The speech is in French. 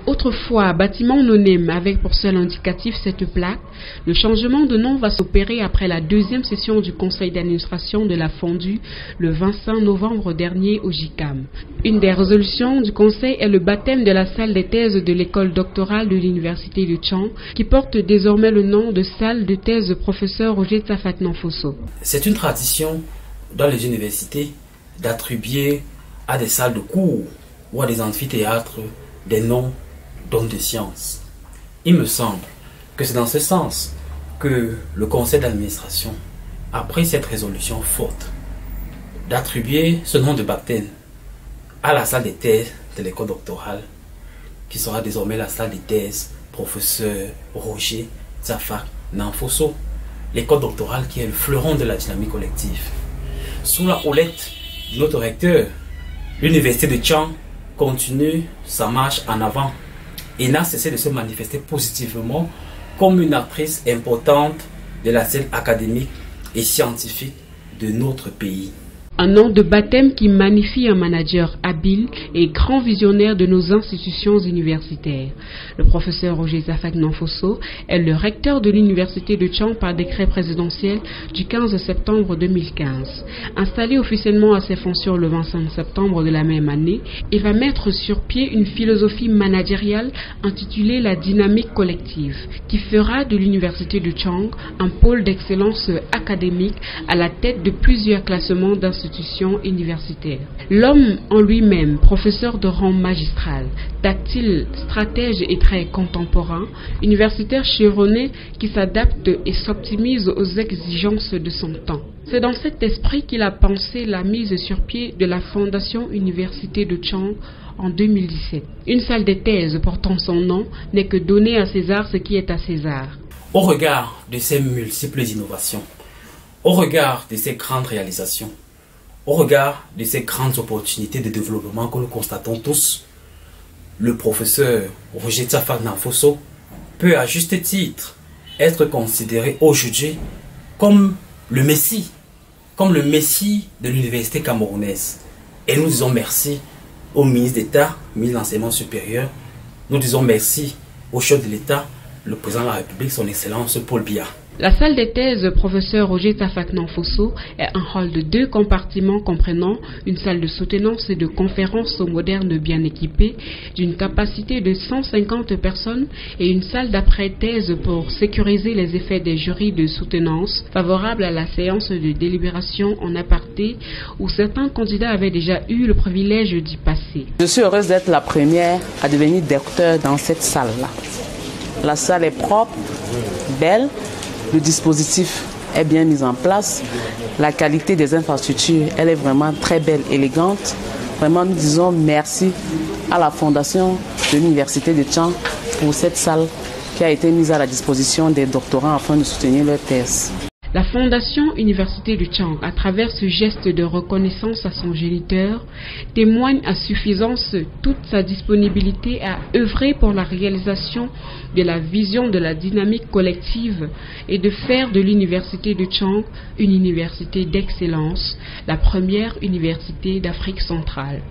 Autrefois, bâtiment non-name avec pour seul indicatif cette plaque, le changement de nom va s'opérer après la deuxième session du conseil d'administration de la fondue le 25 novembre dernier au JICAM. Une des résolutions du conseil est le baptême de la salle des thèses de l'école doctorale de l'université de Tchang, qui porte désormais le nom de salle de thèse professeur Roger Tsafak Nanfosso. C'est une tradition dans les universités d'attribuer à des salles de cours ou à des amphithéâtres des noms d'hommes de sciences. Il me semble que c'est dans ce sens que le conseil d'administration a pris cette résolution forte d'attribuer ce nom de baptême à la salle des thèses de l'école doctorale, qui sera désormais la salle des thèses professeur Roger Tsafak Nanfosso, l'école doctorale qui est le fleuron de la dynamique collective. Sous la houlette de notre recteur, l'université de Tchang continue sa marche en avant et n'a cessé de se manifester positivement comme une actrice importante de la scène académique et scientifique de notre pays. Un nom de baptême qui magnifie un manager habile et grand visionnaire de nos institutions universitaires. Le professeur Roger Tsafak Nanfosso est le recteur de l'université de Tchang par décret présidentiel du 15 septembre 2015. Installé officiellement à ses fonctions le 25 septembre de la même année, il va mettre sur pied une philosophie managériale intitulée la dynamique collective, qui fera de l'université de Tchang un pôle d'excellence académique à la tête de plusieurs classements d'institutions universitaires. L'homme en lui-même, professeur de rang magistral, tactile, stratège et très contemporain, universitaire chevronné qui s'adapte et s'optimise aux exigences de son temps. C'est dans cet esprit qu'il a pensé la mise sur pied de la Fondation Université de Tchang en 2017. Une salle de thèse portant son nom n'est que donner à César ce qui est à César. Au regard de ces multiples innovations, au regard de ces grandes réalisations, au regard de ces grandes opportunités de développement que nous constatons tous, le professeur Roger Tsafak Nanfosso peut à juste titre être considéré aujourd'hui comme le Messie de l'université camerounaise. Et nous disons merci au ministre d'État, ministre de l'Enseignement supérieur, nous disons merci au chef de l'État, le président de la République, son Excellence Paul Biya. La salle des thèses professeur Roger Tsafak Nanfosso est un hall de 2 compartiments comprenant une salle de soutenance et de conférences moderne bien équipée d'une capacité de 150 personnes et une salle d'après-thèse pour sécuriser les effets des jurys de soutenance favorables à la séance de délibération en aparté où certains candidats avaient déjà eu le privilège d'y passer. Je suis heureuse d'être la première à devenir docteur dans cette salle-là. La salle est propre, belle. Le dispositif est bien mis en place. La qualité des infrastructures, elle est vraiment très belle, élégante. Vraiment, nous disons merci à la Fondation de l'Université de Tchang pour cette salle qui a été mise à la disposition des doctorants afin de soutenir leur thèse. La Fondation Université de Tchang, à travers ce geste de reconnaissance à son géniteur, témoigne à suffisance toute sa disponibilité à œuvrer pour la réalisation de la vision de la dynamique collective et de faire de l'Université de Tchang une université d'excellence, la première université d'Afrique centrale.